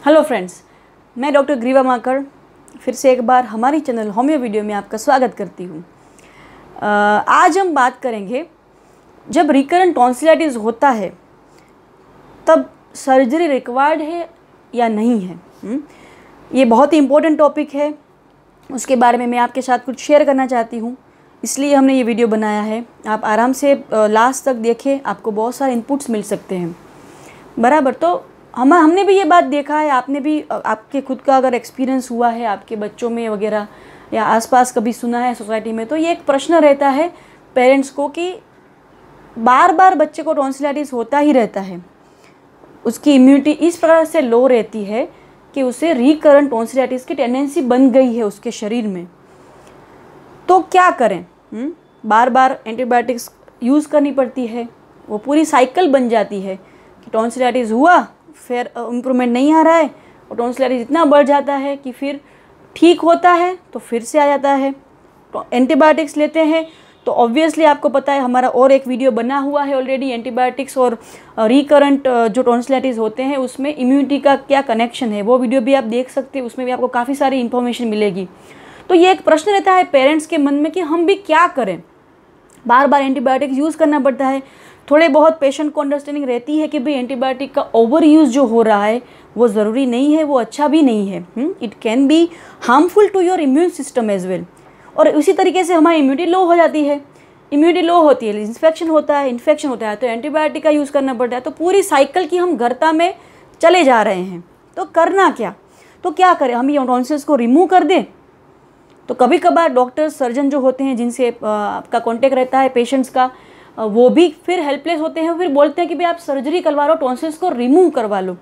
Hello friends, मैं doctor ग्रीवा माकड़ फिर से एक बार हमारी चैनल होम्यो वीडियो में आपका स्वागत करती हूँ। आज हम बात करेंगे जब रिकरेंट टॉन्सिलाइटिस होता है तब सर्जरी रिक्वायर्ड है या नहीं है। ये बहुत ही इम्पोर्टेंट टॉपिक है, उसके बारे में मैं आपके साथ कुछ शेयर करना चाहती हूँ, इसलिए हमने ये वीडियो बनाया है। आप आराम से लास्ट तक देखें, आपको बहुत सारे इनपुट्स मिल सकते हैं। बराबर, तो हमने भी ये बात देखा है, आपने भी आपके खुद का अगर एक्सपीरियंस हुआ है आपके बच्चों में वगैरह या आसपास कभी सुना है सोसाइटी में, तो ये एक प्रश्न रहता है पेरेंट्स को कि बार बार बच्चे को टॉन्सिलाइटिस होता ही रहता है, उसकी इम्यूनिटी इस प्रकार से लो रहती है कि उसे रिकरेंट टॉन्सिलाइटिस की टेंडेंसी बन गई है उसके शरीर में। तो क्या करें? बार बार एंटीबायोटिक्स यूज़ करनी पड़ती है, वो पूरी साइकिल बन जाती है कि टॉन्सिलाइटिस हुआ, फिर इम्प्रूवमेंट नहीं आ रहा है और टॉन्सिलाइटिस इतना बढ़ जाता है कि फिर ठीक होता है तो फिर से आ जाता है। तो एंटीबायोटिक्स लेते हैं तो ऑब्वियसली आपको पता है, हमारा और एक वीडियो बना हुआ है ऑलरेडी, एंटीबायोटिक्स और रिकरेंट जो टॉन्सिलाइटिस होते हैं उसमें इम्यूनिटी का क्या कनेक्शन है, वो वीडियो भी आप देख सकते हैं, उसमें भी आपको काफ़ी सारी इन्फॉर्मेशन मिलेगी। तो ये एक प्रश्न रहता है पेरेंट्स के मन में कि हम भी क्या करें, बार बार एंटीबायोटिक्स यूज़ करना पड़ता है। थोड़े बहुत पेशेंट को अंडरस्टैंडिंग रहती है कि भाई एंटीबायोटिक का ओवर यूज़ जो हो रहा है वो ज़रूरी नहीं है, वो अच्छा भी नहीं है, it can be harmful to your immune system as well. और उसी तरीके से हमारी इम्यूनिटी लो हो जाती है, इम्यूनिटी लो होती है, इन्फेक्शन होता है तो एंटीबायोटिक का यूज़ करना पड़ता है। तो पूरी साइकिल की हम गर्ता में चले जा रहे हैं। तो करना क्या? तो क्या करें? हम ये टॉन्सिल्स को रिमूव कर दें? तो कभी कभार डॉक्टर सर्जन जो होते हैं जिनसे आपका कॉन्टेक्ट रहता है पेशेंट्स का, वो भी फिर हेल्पलेस होते हैं, फिर बोलते हैं कि भाई आप सर्जरी करवा लो, टॉन्सिल्स को रिमूव करवा लो।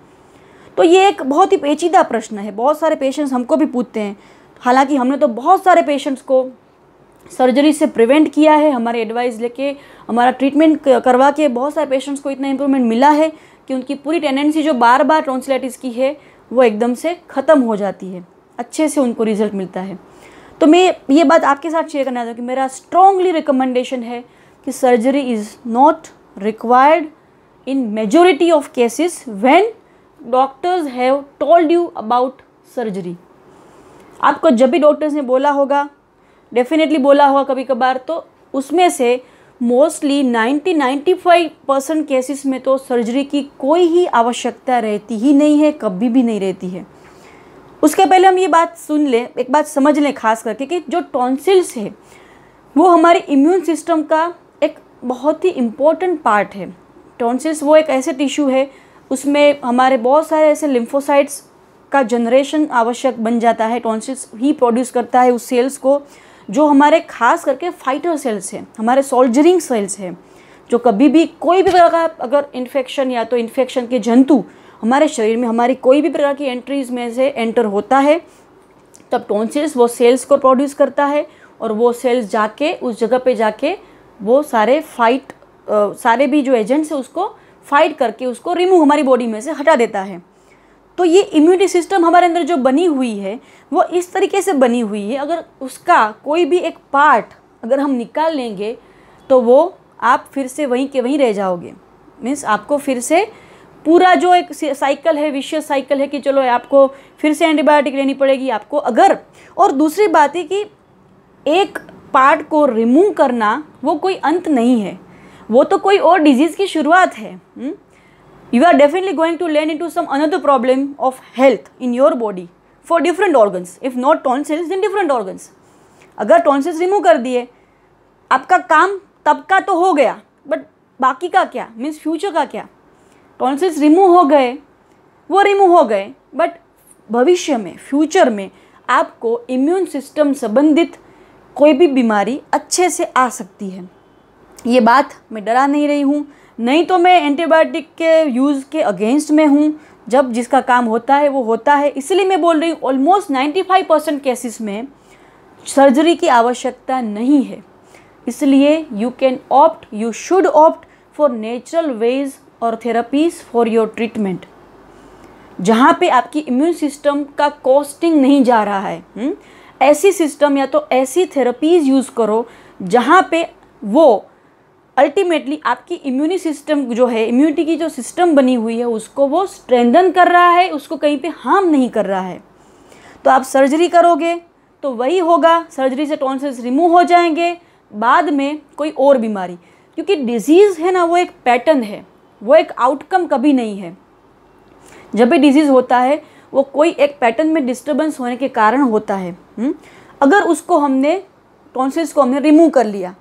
तो ये एक बहुत ही पेचीदा प्रश्न है, बहुत सारे पेशेंट्स हमको भी पूछते हैं। हालांकि हमने तो बहुत सारे पेशेंट्स को सर्जरी से प्रिवेंट किया है, हमारे एडवाइस लेके हमारा ट्रीटमेंट करवा के बहुत सारे पेशेंट्स को इतना इम्प्रूवमेंट मिला है कि उनकी पूरी टेंडेंसी जो बार बार टॉन्सिलाइटिस की है वो एकदम से ख़त्म हो जाती है, अच्छे से उनको रिजल्ट मिलता है। तो मैं ये बात आपके साथ शेयर करना चाहती हूँ कि मेरा स्ट्रॉन्गली रिकमेंडेशन है कि surgery is not required in majority of cases when doctors have told you about surgery. आपको जब भी डॉक्टर्स ने बोला होगा, डेफिनेटली बोला होगा कभी कभार, तो उसमें से मोस्टली 90-95% केसेस में तो सर्जरी की कोई ही आवश्यकता रहती ही नहीं है, कभी भी नहीं रहती है। उसके पहले हम ये बात सुन लें, एक बात समझ लें खास करके कि जो टॉन्सिल्स है वो हमारे इम्यून सिस्टम का एक बहुत ही इम्पोर्टेंट पार्ट है। टॉन्सिल्स वो एक ऐसे टिश्यू है, उसमें हमारे बहुत सारे ऐसे लिम्फोसाइट्स का जनरेशन आवश्यक बन जाता है। टॉन्सिल्स ही प्रोड्यूस करता है उस सेल्स को जो हमारे खास करके फाइटर सेल्स हैं, हमारे सोल्जरिंग सेल्स हैं, जो कभी भी कोई भी प्रकार का अगर इन्फेक्शन या तो इन्फेक्शन के जंतु हमारे शरीर में हमारी कोई भी प्रकार की एंट्रीज में से एंटर होता है तब टॉन्सिल्स वो सेल्स को प्रोड्यूस करता है और वो सेल्स जाके उस जगह पे जाके वो सारे भी जो एजेंट्स है उसको फाइट करके उसको रिमूव हमारी बॉडी में से हटा देता है। तो ये इम्यूनिटी सिस्टम हमारे अंदर जो बनी हुई है वो इस तरीके से बनी हुई है, अगर उसका कोई भी एक पार्ट अगर हम निकाल लेंगे तो वो आप फिर से वहीं के वहीं रह जाओगे। मीन्स आपको फिर से पूरा जो एक साइकिल है, विशियस साइकिल है कि चलो आपको फिर से एंटीबायोटिक लेनी पड़ेगी आपको। अगर और दूसरी बात है कि एक पार्ट को रिमूव करना वो कोई अंत नहीं है, वो तो कोई और डिजीज़ की शुरुआत है। You are definitely going to learn into some another problem of health in your body for different organs, if not tonsils then different organs. अगर टॉन्सिल्स रिमूव कर दिए, आपका काम तब का तो हो गया, बट बाकी का क्या? मीन्स फ्यूचर का क्या? टॉन्सिल्स रिमूव हो गए, वो रिमूव हो गए, बट भविष्य में, फ्यूचर में आपको इम्यून सिस्टम संबंधित कोई भी बीमारी अच्छे से आ सकती है। ये बात मैं डरा नहीं रही हूँ, नहीं तो मैं एंटीबायोटिक के यूज़ के अगेंस्ट में हूँ। जब जिसका काम होता है वो होता है, इसलिए मैं बोल रही हूँ ऑलमोस्ट 95% केसेस में सर्जरी की आवश्यकता नहीं है। इसलिए you should opt for natural ways और थेरेपीज फॉर योर ट्रीटमेंट, जहाँ पे आपकी इम्यून सिस्टम का कॉस्टिंग नहीं जा रहा है। ऐसी सिस्टम या तो ऐसी थेरेपीज यूज़ करो जहाँ पे वो अल्टीमेटली आपकी इम्यूनी सिस्टम जो है, इम्यूनिटी की जो सिस्टम बनी हुई है उसको वो स्ट्रेंथन कर रहा है, उसको कहीं पे हार्म नहीं कर रहा है। तो आप सर्जरी करोगे तो वही होगा, सर्जरी से टॉन्सिल्स रिमूव हो जाएंगे, बाद में कोई और बीमारी, क्योंकि डिजीज़ है ना वो एक पैटर्न है, वो एक आउटकम कभी नहीं है। जब भी डिजीज़ होता है वो कोई एक पैटर्न में डिस्टर्बेंस होने के कारण होता है। अगर उसको हमने टॉन्सिल्स को हमने रिमूव कर लिया,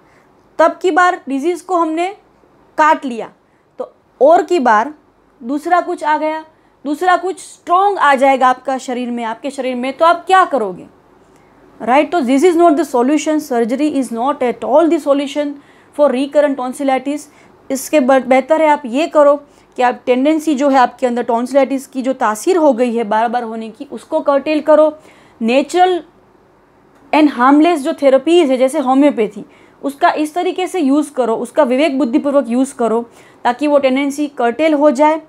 तब की बार डिजीज़ को हमने काट लिया, तो और की बार दूसरा कुछ आ गया, दूसरा कुछ स्ट्रॉन्ग आ जाएगा आपका शरीर में, आपके शरीर में, तो आप क्या करोगे, राइट। तो this is not the solution, surgery is not at all the solution for recurrent tonsillitis. इसके बेहतर है आप ये करो कि आप टेंडेंसी जो है आपके अंदर टॉन्सिलाइटिस की जो तासीर हो गई है बार बार होने की, उसको कर्टेल करो। नेचुरल एंड हार्मलेस जो थेरेपीज़ है जैसे होम्योपैथी, उसका इस तरीके से यूज़ करो, उसका विवेक बुद्धिपूर्वक यूज़ करो, ताकि वो टेंडेंसी कर्टेल हो जाए,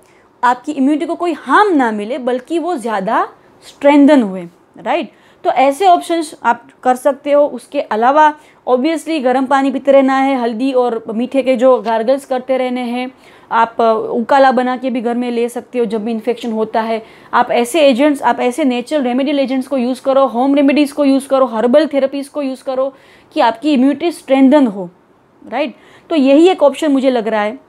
आपकी इम्यूनिटी को कोई हार्म ना मिले बल्कि वो ज़्यादा स्ट्रेंथन हुए, राइट। तो ऐसे ऑप्शंस आप कर सकते हो। उसके अलावा ऑब्वियसली गर्म पानी पीते रहना है, हल्दी और मीठे के जो गार्गल्स करते रहने हैं, आप उकाला बना के भी घर में ले सकते हो जब भी इन्फेक्शन होता है। आप ऐसे एजेंट्स, आप ऐसे नेचुरल रेमेडियल एजेंट्स को यूज़ करो, होम रेमेडीज़ को यूज़ करो, हर्बल थेरेपीज़ को यूज़ करो कि आपकी इम्यूनिटी स्ट्रेंथन हो, राइट। तो यही एक ऑप्शन मुझे लग रहा है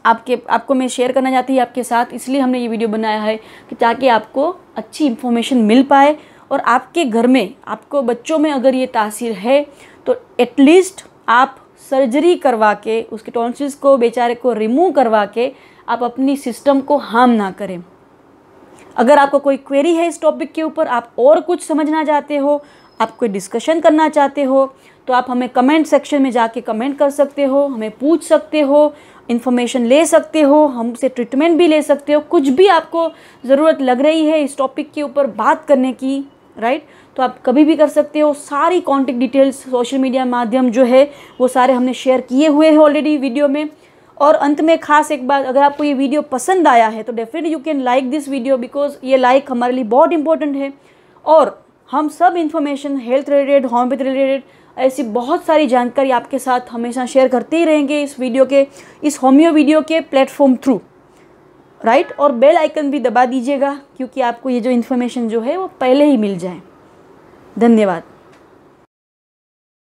आपको मैं शेयर करना चाहती हूँ आपके साथ, इसलिए हमने ये वीडियो बनाया है कि ताकि आपको अच्छी इन्फॉर्मेशन मिल पाए और आपके घर में, आपको बच्चों में अगर ये तासीर है तो एटलीस्ट आप सर्जरी करवा के उसके टॉन्सिल्स को बेचारे को रिमूव करवा के आप अपनी सिस्टम को हार्म ना करें। अगर आपको कोई क्वेरी है इस टॉपिक के ऊपर, आप और कुछ समझना चाहते हो, आप कोई डिस्कशन करना चाहते हो, तो आप हमें कमेंट सेक्शन में जाके कमेंट कर सकते हो, हमें पूछ सकते हो, इन्फॉर्मेशन ले सकते हो, हमसे ट्रीटमेंट भी ले सकते हो। कुछ भी आपको ज़रूरत लग रही है इस टॉपिक के ऊपर बात करने की, राइट, तो आप कभी भी कर सकते हो। सारी कॉन्टेक्ट डिटेल्स सोशल मीडिया माध्यम जो है वो सारे हमने शेयर किए हुए हैं ऑलरेडी वीडियो में। और अंत में खास एक बात, अगर आपको ये वीडियो पसंद आया है तो definitely you can like this video, because ये लाइक हमारे लिए बहुत इंपॉर्टेंट है। और हम सब information health related, homeopathy related, ऐसी बहुत सारी जानकारी आपके साथ हमेशा शेयर करते ही रहेंगे इस वीडियो के, इस होम्यो वीडियो के प्लेटफॉर्म थ्रू, राइट। और बेल आइकन भी दबा दीजिएगा क्योंकि आपको ये जो इन्फॉर्मेशन जो है वो पहले ही मिल जाए। धन्यवाद।